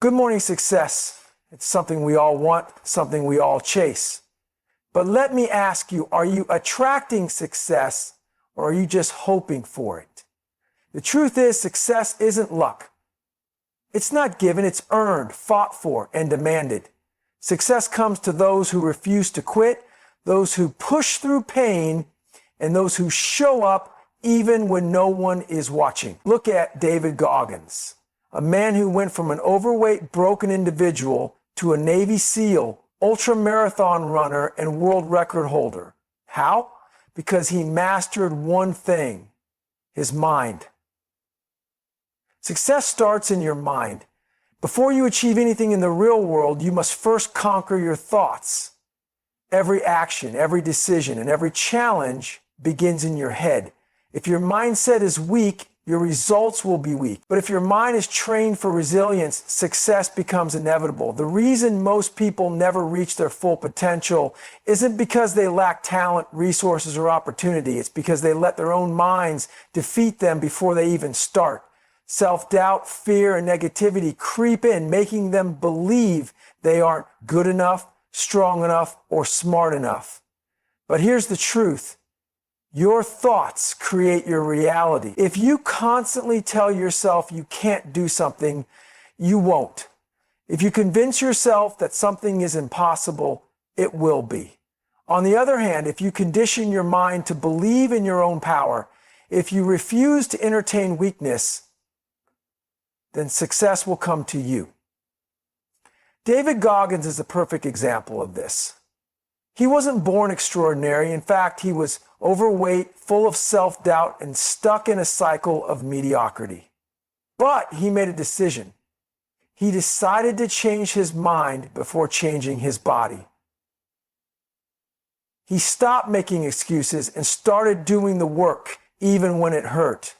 Good morning success. It's something we all want, something we all chase. But let me ask you, are you attracting success or are you just hoping for it? The truth is, success isn't luck. It's not given, it's earned, fought for, and demanded. Success comes to those who refuse to quit, those who push through pain, and those who show up even when no one is watching. Look at David GogginThis, a man who went from an overweight, broken individual to a Navy SEAL, ultra-marathon runner, and world record holder. How? Because he mastered one thing: his mind. Success starts in your mind. Before you achieve anything in the real world, you must first conquer your thoughts. Every action, every decision, and every challenge begins in your head. If your mindset is weak, your results will be weak. But if your mind is trained for resilience, success becomes inevitable. The reason most people never reach their full potential isn't because they lack talent, resources, or opportunity. It's because they let their own minds defeat them before they even start. Self-doubt, fear, and negativity creep in, making them believe they aren't good enough, strong enough, or smart enough. But here's the truth. Your thoughts create your reality. If you constantly tell yourself you can't do something, you won't. If you convince yourself that something is impossible, it will be. On the other hand, if you condition your mind to believe in your own power, if you refuse to entertain weakness, then success will come to you. David GogginThis is a perfect example of this. He wasn't born extraordinary. In fact, he was overweight, full of self-doubt, and stuck in a cycle of mediocrity. But he made a decision. He decided to change his mind before changing his body. He stopped making excuses and started doing the work, even when it hurt.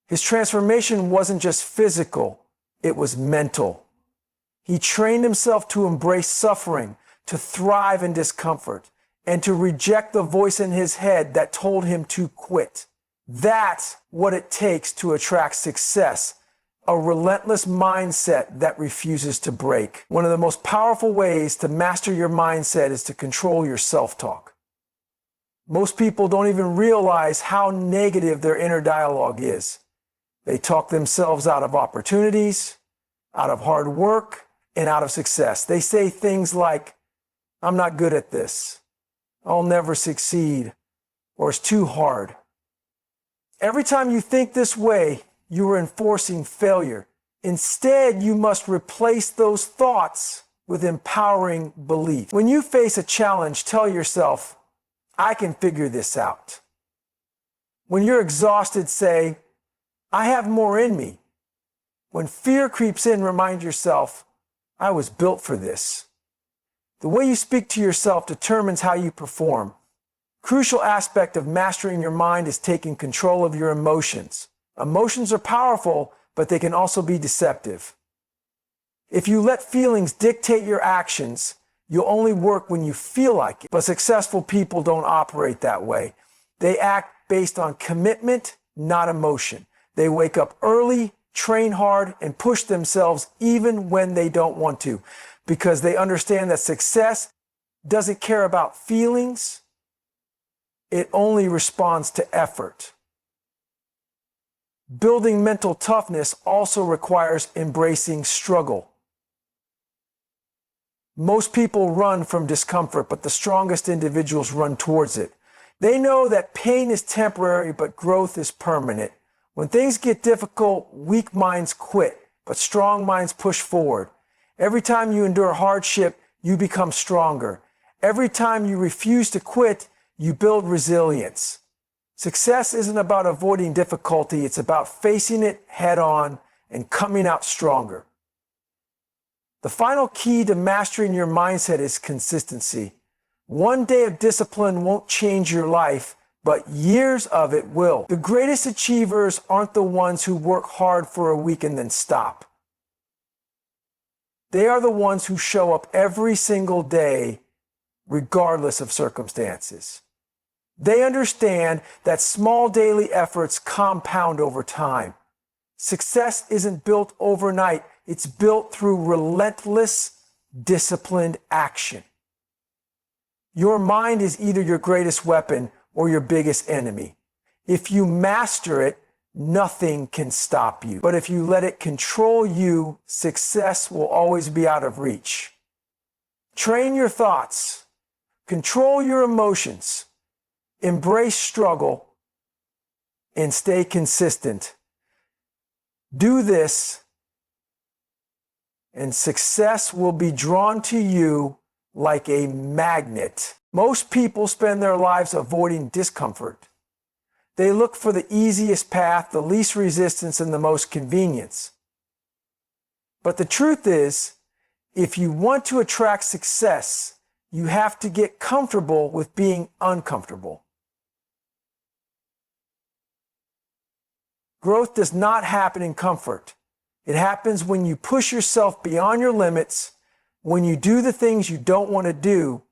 His transformation wasn't just physical, it was mental. He trained himself to embrace suffering, to thrive in discomfort, and to reject the voice in his head that told him to quit. That's what it takes to attract success, a relentless mindset that refuses to break. One of the most powerful ways to master your mindset is to control your self-talk. Most people don't even realize how negative their inner dialogue is. They talk themselves out of opportunities, out of hard work, and out of success. They say things like, "I'm not good at this," "I'll never succeed," or "it's too hard." Every time you think this way, you are enforcing failure. Instead, you must replace those thoughts with empowering belief. When you face a challenge, tell yourself, "I can figure this out." When you're exhausted, say, "I have more in me." When fear creeps in, remind yourself, "I was built for this." The way you speak to yourself determines how you perform. Crucial aspect of mastering your mind is taking control of your emotions. Emotions are powerful, but they can also be deceptive. If you let feelings dictate your actions, you'll only work when you feel like it. But successful people don't operate that way. They act based on commitment, not emotion. They wake up early, train hard, and push themselves even when they don't want to, because they understand that success doesn't care about feelings. It only responds to effort. Building mental toughness also requires embracing struggle. Most people run from discomfort, but the strongest individuals run towards it. They know that pain is temporary, but growth is permanent. When things get difficult, weak minds quit, but strong minds push forward. Every time you endure hardship, you become stronger. Every time you refuse to quit, you build resilience. Success isn't about avoiding difficulty, it's about facing it head on and coming out stronger. The final key to mastering your mindset is consistency. One day of discipline won't change your life, but years of it will. The greatest achievers aren't the ones who work hard for a week and then stop. They are the ones who show up every single day, regardless of circumstances. They understand that small daily efforts compound over time. Success isn't built overnight, It's built through relentless, disciplined action. Your mind is either your greatest weapon or your biggest enemy. If you master it, nothing can stop you. But if you let it control you, success will always be out of reach. Train your thoughts. Control your emotions. Embrace struggle and stay consistent. Do this, and success will be drawn to you like a magnet. Most people spend their lives avoiding discomfort. They look for the easiest path, the least resistance, and the most convenience. But the truth is, if you want to attract success, you have to get comfortable with being uncomfortable. Growth does not happen in comfort. It happens when you push yourself beyond your limits, when you do the things you don't want to do,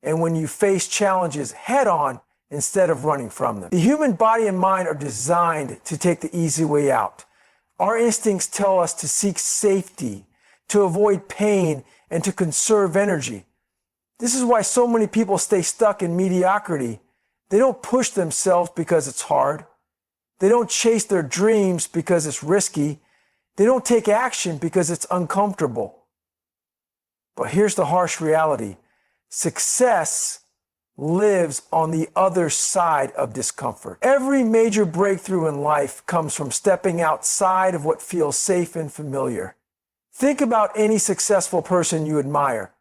and when you face challenges head on instead of running from them. The human body and mind are designed to take the easy way out. Our instincts tell us to seek safety, to avoid pain, and to conserve energy. This is why so many people stay stuck in mediocrity. They don't push themselves because it's hard. They don't chase their dreams because it's risky. They don't take action because it's uncomfortable. But here's the harsh reality. Success lives on the other side of discomfort. Every major breakthrough in life comes from stepping outside of what feels safe and familiar. Think about any successful person you admire.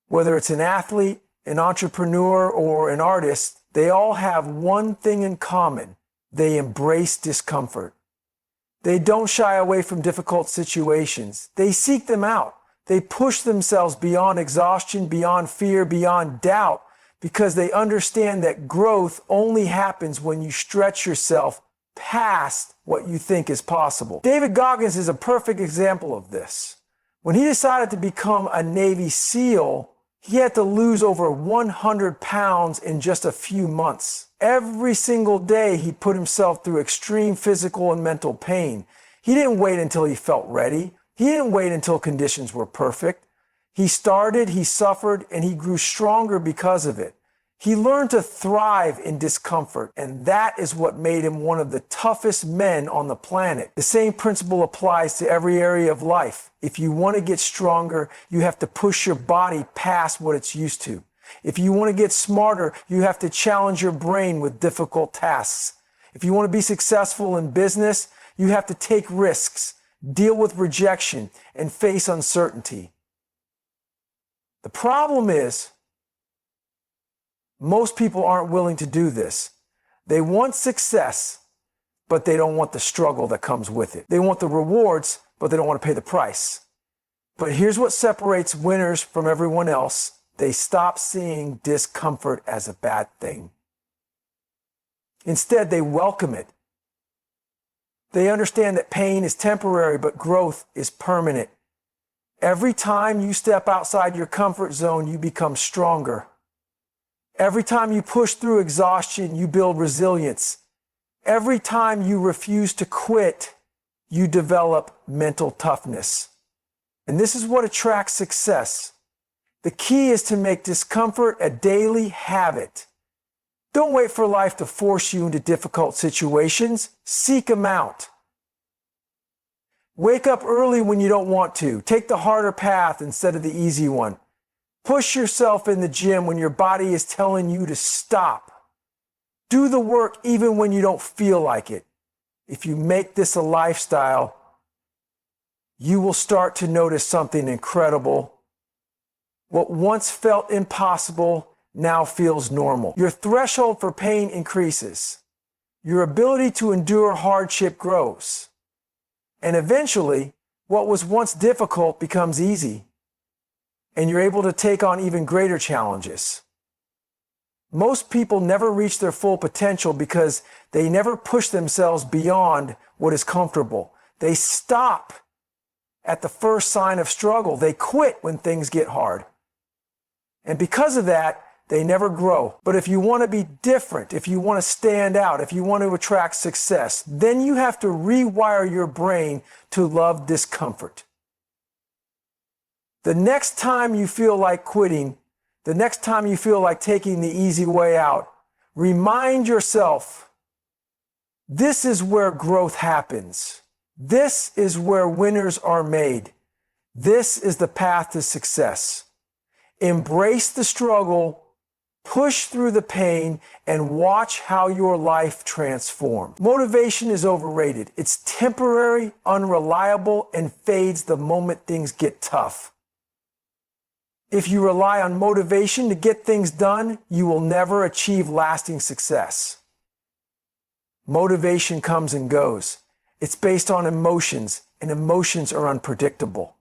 Whether it's an athlete, an entrepreneur, or an artist, they all have one thing in common. They embrace discomfort. They don't shy away from difficult situations. They seek them out. They push themselves beyond exhaustion, beyond fear, beyond doubt, because they understand that growth only happens when you stretch yourself past what you think is possible. David GogginThis is a perfect example of this. When he decided to become a Navy SEAL, he had to lose over 100 pounds in just a few months. Every single day, he put himself through extreme physical and mental pain. He didn't wait until he felt ready. He didn't wait until conditions were perfect. He started, he suffered, and he grew stronger because of it. He learned to thrive in discomfort, and that is what made him one of the toughest men on the planet. The same principle applies to every area of life. If you want to get stronger, you have to push your body past what it's used to. If you want to get smarter, you have to challenge your brain with difficult tasks. If you want to be successful in business, you have to take risks, deal with rejection, and face uncertainty. The problem is, most people aren't willing to do this. They want success, but they don't want the struggle that comes with it. They want the rewards, but they don't want to pay the price. But here's what separates winners from everyone else. They stop seeing discomfort as a bad thing. Instead, they welcome it. They understand that pain is temporary, but growth is permanent. Every time you step outside your comfort zone, you become stronger. Every time you push through exhaustion, you build resilience. Every time you refuse to quit, you develop mental toughness. And this is what attracts success. The key is to make discomfort a daily habit. Don't wait for life to force you into difficult situations. Seek them out. Wake up early when you don't want to. Take the harder path instead of the easy one. Push yourself in the gym when your body is telling you to stop. Do the work even when you don't feel like it. If you make this a lifestyle, you will start to notice something incredible. What once felt impossible now feels normal. Your threshold for pain increases. Your ability to endure hardship grows. And eventually, what was once difficult becomes easy. And you're able to take on even greater challenges. Most people never reach their full potential because they never push themselves beyond what is comfortable. They stop at the first sign of struggle. They quit when things get hard. And because of that, they never grow. But if you want to be different, if you want to stand out, if you want to attract success, then you have to rewire your brain to love discomfort. The next time you feel like quitting, the next time you feel like taking the easy way out, remind yourself, this is where growth happens. This is where winners are made. This is the path to success. Embrace the struggle, push through the pain, and watch how your life transforms. Motivation is overrated. It's temporary, unreliable, and fades the moment things get tough. If you rely on motivation to get things done, you will never achieve lasting success. Motivation comes and goes. It's based on emotions, and emotions are unpredictable.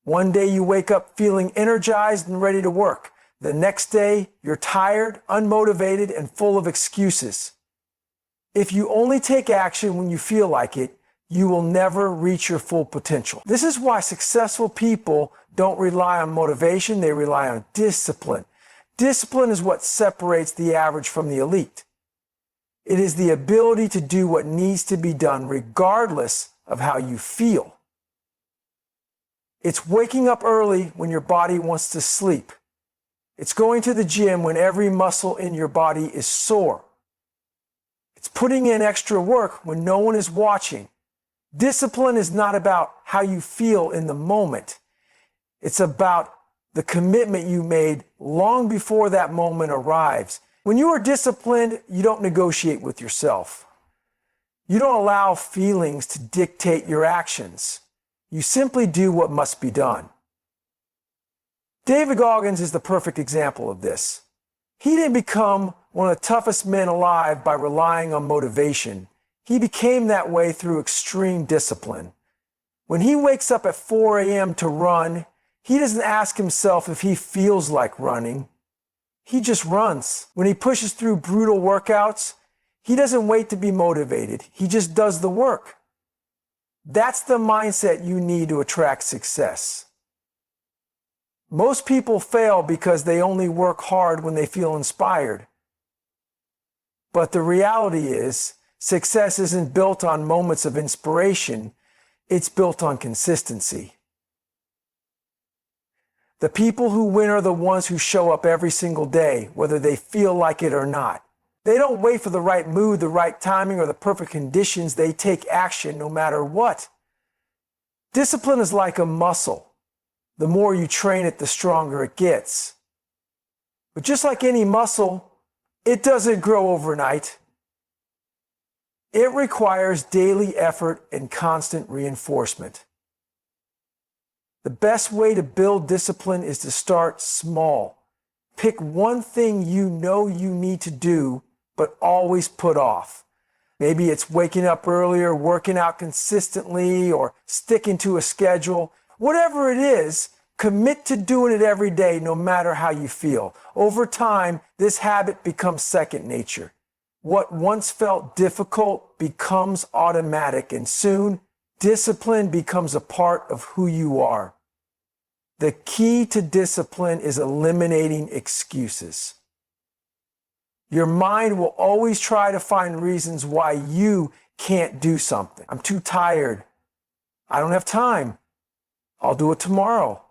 One day you wake up feeling energized and ready to work. The next day, you're tired, unmotivated, and full of excuses. If you only take action when you feel like it, you will never reach your full potential. This is why successful people don't rely on motivation, they rely on discipline. Discipline is what separates the average from the elite. It is the ability to do what needs to be done regardless of how you feel. It's waking up early when your body wants to sleep. It's going to the gym when every muscle in your body is sore. It's putting in extra work when no one is watching. Discipline is not about how you feel in the moment. It's about the commitment you made long before that moment arrives. When you are disciplined, you don't negotiate with yourself. You don't allow feelings to dictate your actions. You simply do what must be done. David GogginThis is the perfect example of this. He didn't become one of the toughest men alive by relying on motivation. He became that way through extreme discipline. When he wakes up at 4 a.m. to run, he doesn't ask himself if he feels like running. He just runs. When he pushes through brutal workouts, he doesn't wait to be motivated. He just does the work. That's the mindset you need to attract success. Most people fail because they only work hard when they feel inspired. But the reality is, success isn't built on moments of inspiration. It's built on consistency. The people who win are the ones who show up every single day, whether they feel like it or not. They don't wait for the right mood, the right timing, or the perfect conditions. They take action no matter what. Discipline is like a muscle. The more you train it, the stronger it gets. But just like any muscle, it doesn't grow overnight. It requires daily effort and constant reinforcement. The best way to build discipline is to start small. Pick one thing you know you need to do, but always put off. Maybe it's waking up earlier, working out consistently, or sticking to a schedule. Whatever it is, commit to doing it every day, no matter how you feel. Over time, this habit becomes second nature. What once felt difficult becomes automatic, and soon, discipline becomes a part of who you are. The key to discipline is eliminating excuses. Your mind will always try to find reasons why you can't do something. I'm too tired. I don't have time. I'll do it tomorrow.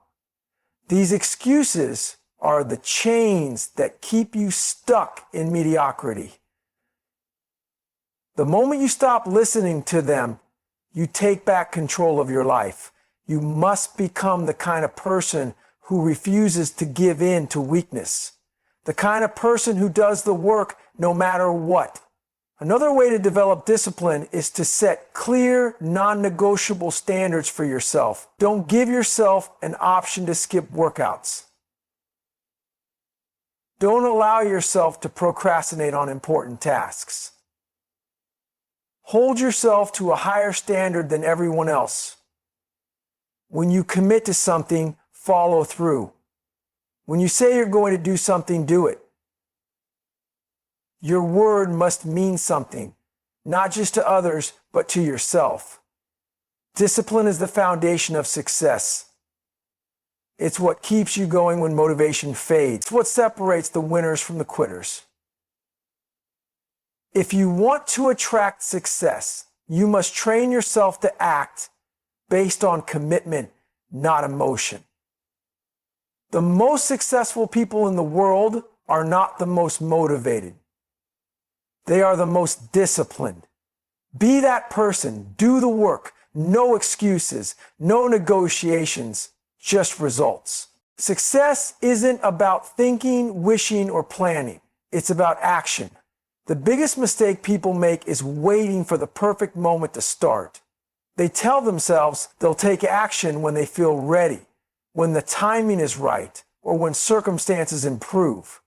These excuses are the chains that keep you stuck in mediocrity. The moment you stop listening to them, you take back control of your life. You must become the kind of person who refuses to give in to weakness. The kind of person who does the work no matter what. Another way to develop discipline is to set clear, non-negotiable standards for yourself. Don't give yourself an option to skip workouts. Don't allow yourself to procrastinate on important tasks. Hold yourself to a higher standard than everyone else. When you commit to something, follow through. When you say you're going to do something, do it. Your word must mean something, not just to others, but to yourself. Discipline is the foundation of success. It's what keeps you going when motivation fades. It's what separates the winners from the quitters. If you want to attract success, you must train yourself to act based on commitment, not emotion. The most successful people in the world are not the most motivated. They are the most disciplined. Be that person. Do the work. No excuses. No negotiations. Just results. Success isn't about thinking, wishing, or planning. It's about action. The biggest mistake people make is waiting for the perfect moment to start. They tell themselves they'll take action when they feel ready, when the timing is right, or when circumstances improve.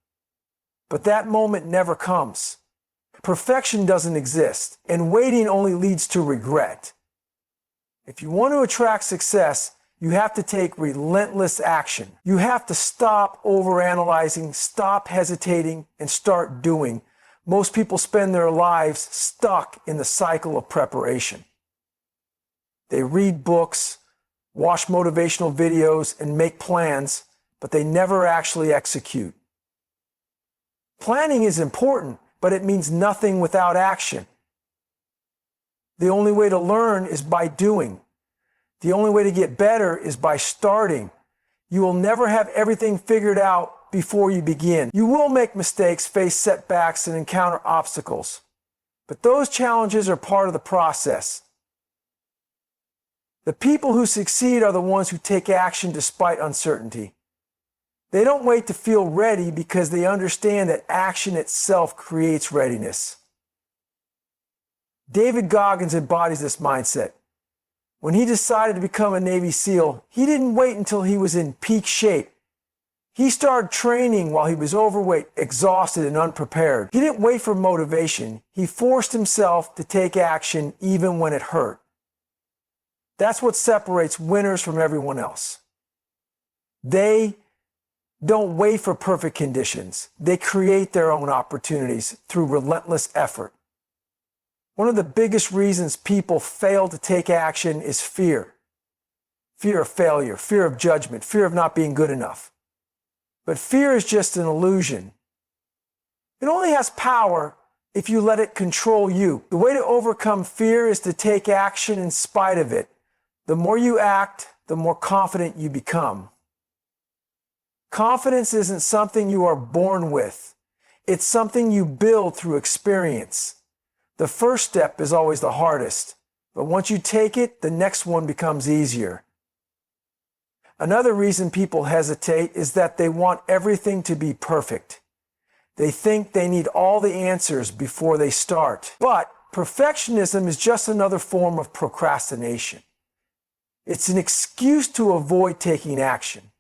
But that moment never comes. Perfection doesn't exist, and waiting only leads to regret. If you want to attract success, you have to take relentless action. You have to stop overanalyzing, stop hesitating, and start doing. Most people spend their lives stuck in the cycle of preparation. They read books, watch motivational videos, and make plans, but they never actually execute. Planning is important, but it means nothing without action. The only way to learn is by doing. The only way to get better is by starting. You will never have everything figured out before you begin. You will make mistakes, face setbacks, and encounter obstacles. But those challenges are part of the process. The people who succeed are the ones who take action despite uncertainty. They don't wait to feel ready because they understand that action itself creates readiness. David Goggins embodies this mindset. When he decided to become a Navy SEAL, he didn't wait until he was in peak shape. He started training while he was overweight, exhausted, and unprepared. He didn't wait for motivation. He forced himself to take action even when it hurt. That's what separates winners from everyone else. They don't wait for perfect conditions. They create their own opportunities through relentless effort. One of the biggest reasons people fail to take action is fear. Fear of failure, fear of judgment, fear of not being good enough. But fear is just an illusion. It only has power if you let it control you. The way to overcome fear is to take action in spite of it. The more you act, the more confident you become. Confidence isn't something you are born with. It's something you build through experience. The first step is always the hardest, but once you take it, the next one becomes easier. Another reason people hesitate is that they want everything to be perfect. They think they need all the answers before they start. But perfectionism is just another form of procrastination. It's an excuse to avoid taking action.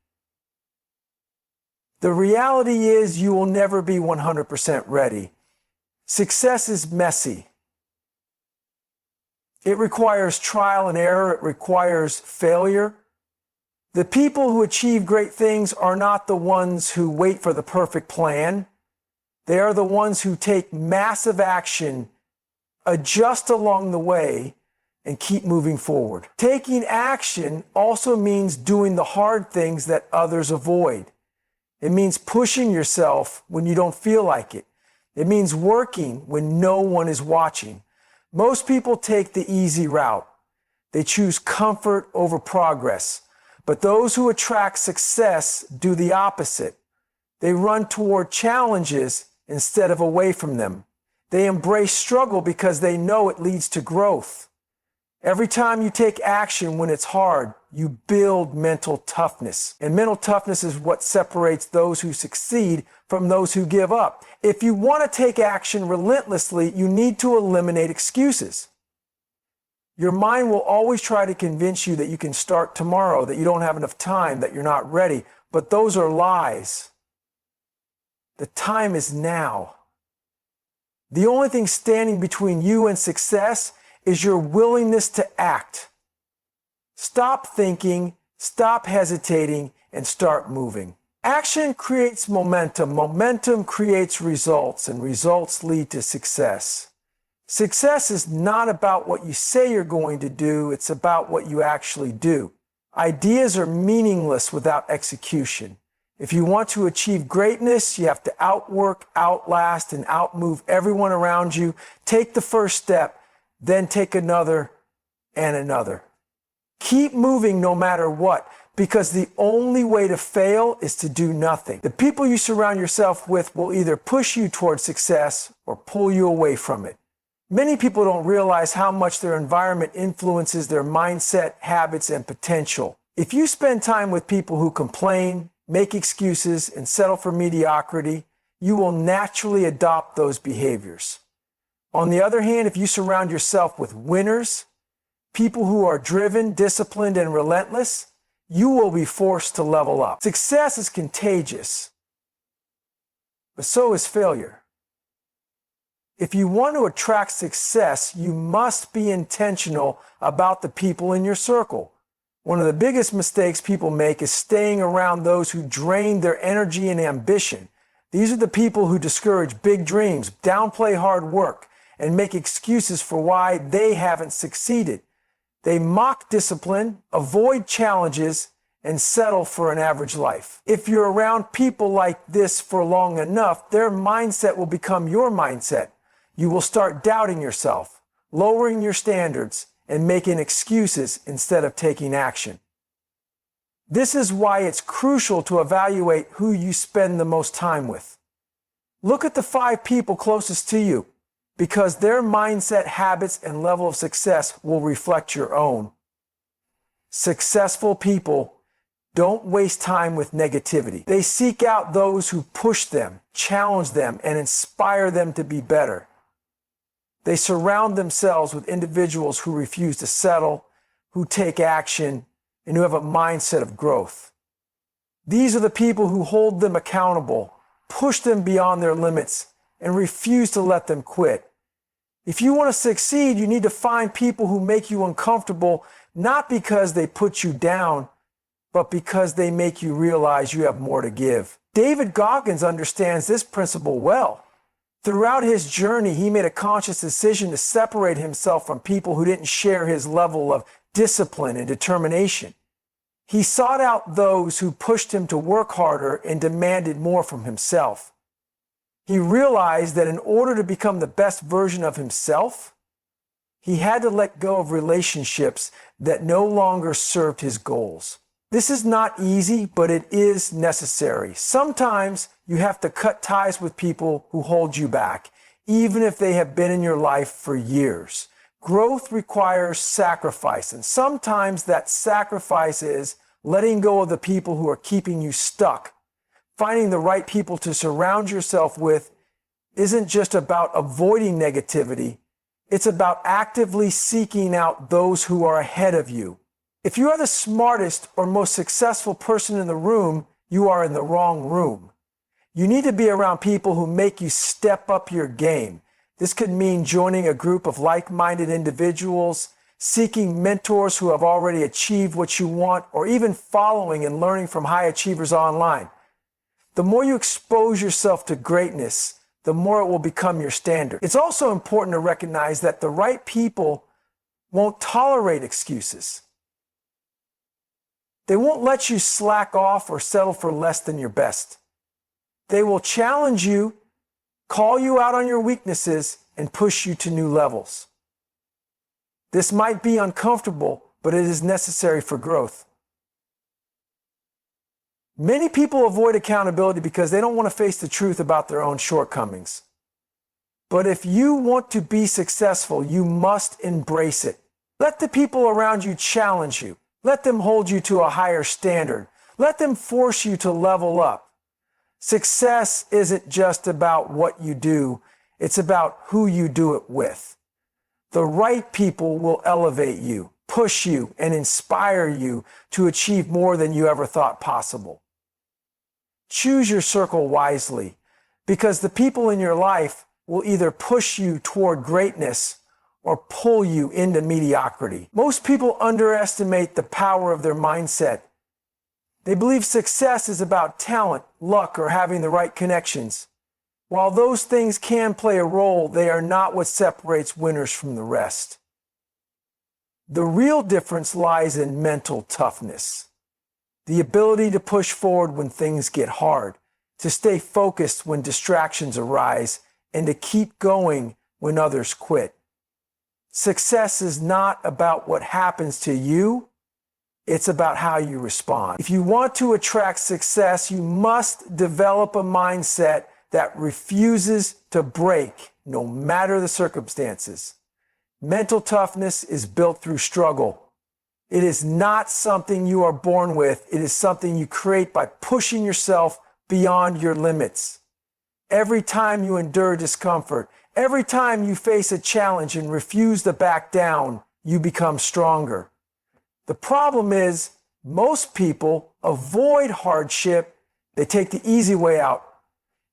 The reality is you will never be 100% ready. Success is messy. It requires trial and error. It requires failure. The people who achieve great things are not the ones who wait for the perfect plan. They are the ones who take massive action, adjust along the way, and keep moving forward. Taking action also means doing the hard things that others avoid. It means pushing yourself when you don't feel like it. It means working when no one is watching. Most people take the easy route. They choose comfort over progress. But those who attract success do the opposite. They run toward challenges instead of away from them. They embrace struggle because they know it leads to growth. Every time you take action when it's hard, you build mental toughness. And mental toughness is what separates those who succeed from those who give up. If you want to take action relentlessly, you need to eliminate excuses. Your mind will always try to convince you that you can start tomorrow, that you don't have enough time, that you're not ready. But those are lies. The time is now. The only thing standing between you and success is your willingness to act. Stop thinking, stop hesitating, and start moving. Action creates momentum. Momentum creates results, and results lead to success. Success is not about what you say you're going to do, it's about what you actually do. Ideas are meaningless without execution. If you want to achieve greatness, you have to outwork, outlast, and outmove everyone around you. Take the first step, then take another and another. Keep moving no matter what. because the only way to fail is to do nothing. The people you surround yourself with will either push you towards success or pull you away from it. Many people don't realize how much their environment influences their mindset, habits, and potential. If you spend time with people who complain, make excuses, and settle for mediocrity, you will naturally adopt those behaviors. On the other hand, if you surround yourself with winners, people who are driven, disciplined, and relentless, you will be forced to level up. Success is contagious, but so is failure. If you want to attract success, you must be intentional about the people in your circle. One of the biggest mistakes people make is staying around those who drain their energy and ambition. These are the people who discourage big dreams, downplay hard work, and make excuses for why they haven't succeeded. They mock discipline, avoid challenges, and settle for an average life. If you're around people like this for long enough, their mindset will become your mindset. You will start doubting yourself, lowering your standards, and making excuses instead of taking action. This is why it's crucial to evaluate who you spend the most time with. Look at the 5 people closest to you, because their mindset, habits, and level of success will reflect your own. Successful people don't waste time with negativity. They seek out those who push them, challenge them, and inspire them to be better. They surround themselves with individuals who refuse to settle, who take action, and who have a mindset of growth. These are the people who hold them accountable, push them beyond their limits, and refuse to let them quit. If you want to succeed, you need to find people who make you uncomfortable, not because they put you down, but because they make you realize you have more to give. David Goggins understands this principle well. Throughout his journey, he made a conscious decision to separate himself from people who didn't share his level of discipline and determination. He sought out those who pushed him to work harder and demanded more from himself. He realized that in order to become the best version of himself, he had to let go of relationships that no longer served his goals. This is not easy, but it is necessary. Sometimes you have to cut ties with people who hold you back, even if they have been in your life for years. Growth requires sacrifice, and sometimes that sacrifice is letting go of the people who are keeping you stuck. Finding the right people to surround yourself with isn't just about avoiding negativity. It's about actively seeking out those who are ahead of you. If you are the smartest or most successful person in the room, you are in the wrong room. You need to be around people who make you step up your game. This could mean joining a group of like-minded individuals, seeking mentors who have already achieved what you want, or even following and learning from high achievers online. The more you expose yourself to greatness, the more it will become your standard. It's also important to recognize that the right people won't tolerate excuses. They won't let you slack off or settle for less than your best. They will challenge you, call you out on your weaknesses, and push you to new levels. This might be uncomfortable, but it is necessary for growth. Many people avoid accountability because they don't want to face the truth about their own shortcomings. But if you want to be successful, you must embrace it. Let the people around you challenge you. Let them hold you to a higher standard. Let them force you to level up. Success isn't just about what you do. It's about who you do it with. The right people will elevate you, push you, and inspire you to achieve more than you ever thought possible. Choose your circle wisely, because the people in your life will either push you toward greatness or pull you into mediocrity. Most people underestimate the power of their mindset. They believe success is about talent, luck, or having the right connections. While those things can play a role, they are not what separates winners from the rest. The real difference lies in mental toughness. The ability to push forward when things get hard, to stay focused when distractions arise, and to keep going when others quit. Success is not about what happens to you. It's about how you respond. If you want to attract success, you must develop a mindset that refuses to break no matter the circumstances. Mental toughness is built through struggle. It is not something you are born with. It is something you create by pushing yourself beyond your limits. Every time you endure discomfort, every time you face a challenge and refuse to back down, you become stronger. The problem is, most people avoid hardship. They take the easy way out.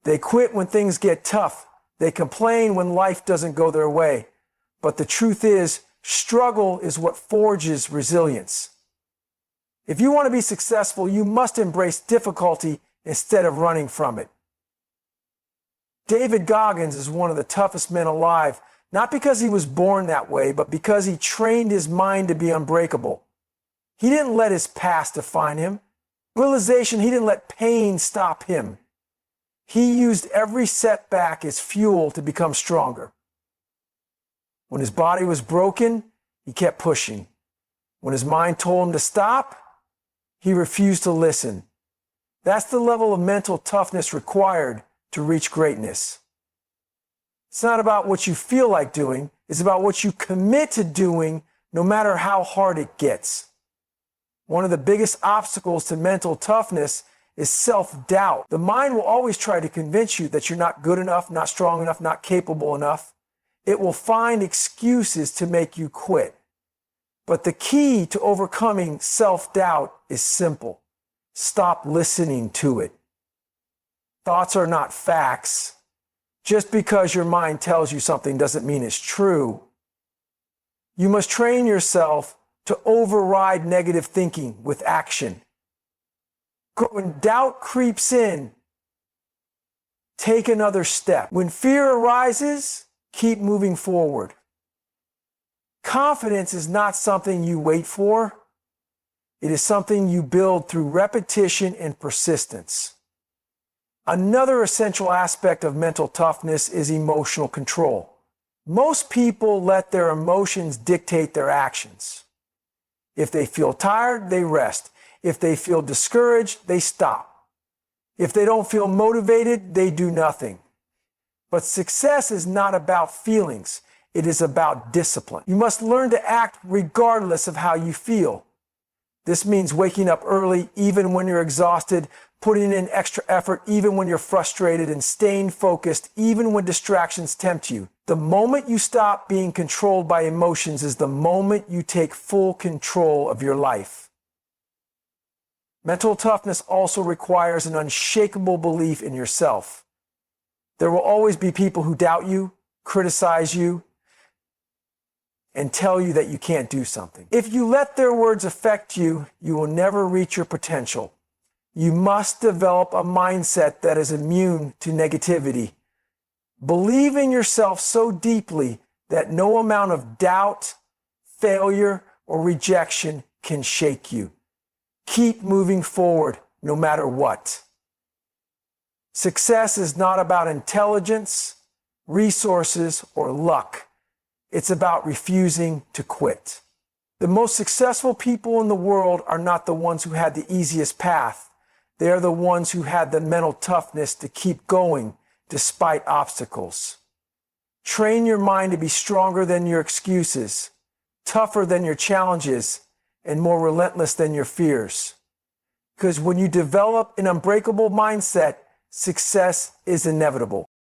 They quit when things get tough. They complain when life doesn't go their way. But the truth is, struggle is what forges resilience. If you want to be successful, you must embrace difficulty instead of running from it. David GogginThis is one of the toughest men alive, not because he was born that way, but because he trained his mind to be unbreakable. He didn't let his past define him. Realization, he didn't let pain stop him. He used every setback as fuel to become stronger. When his body was broken, he kept pushing. When his mind told him to stop, he refused to listen. That's the level of mental toughness required to reach greatness. It's not about what you feel like doing. It's about what you commit to doing, no matter how hard it gets. One of the biggest obstacles to mental toughness is self-doubt. The mind will always try to convince you that you're not good enough, not strong enough, not capable enough. It will find excuses to make you quit. But the key to overcoming self-doubt is simple. Stop listening to it. Thoughts are not facts. Just because your mind tells you something doesn't mean it's true. You must train yourself to override negative thinking with action. When doubt creeps in, take another step. When fear arises, keep moving forward. Confidence is not something you wait for. It is something you build through repetition and persistence. Another essential aspect of mental toughness is emotional control. Most people let their emotions dictate their actions. If they feel tired, they rest. If they feel discouraged, they stop. If they don't feel motivated, they do nothing. But success is not about feelings. It is about discipline. You must learn to act regardless of how you feel. This means waking up early even when you're exhausted, putting in extra effort even when you're frustrated, and staying focused even when distractions tempt you. The moment you stop being controlled by emotions is the moment you take full control of your life. Mental toughness also requires an unshakable belief in yourself. There will always be people who doubt you, criticize you, and tell you that you can't do something. If you let their words affect you, you will never reach your potential. You must develop a mindset that is immune to negativity. Believe in yourself so deeply that no amount of doubt, failure, or rejection can shake you. Keep moving forward no matter what. Success is not about intelligence, resources, or luck. It's about refusing to quit. The most successful people in the world are not the ones who had the easiest path. They are the ones who had the mental toughness to keep going despite obstacles. Train your mind to be stronger than your excuses, tougher than your challenges, and more relentless than your fears. Because when you develop an unbreakable mindset, success is inevitable.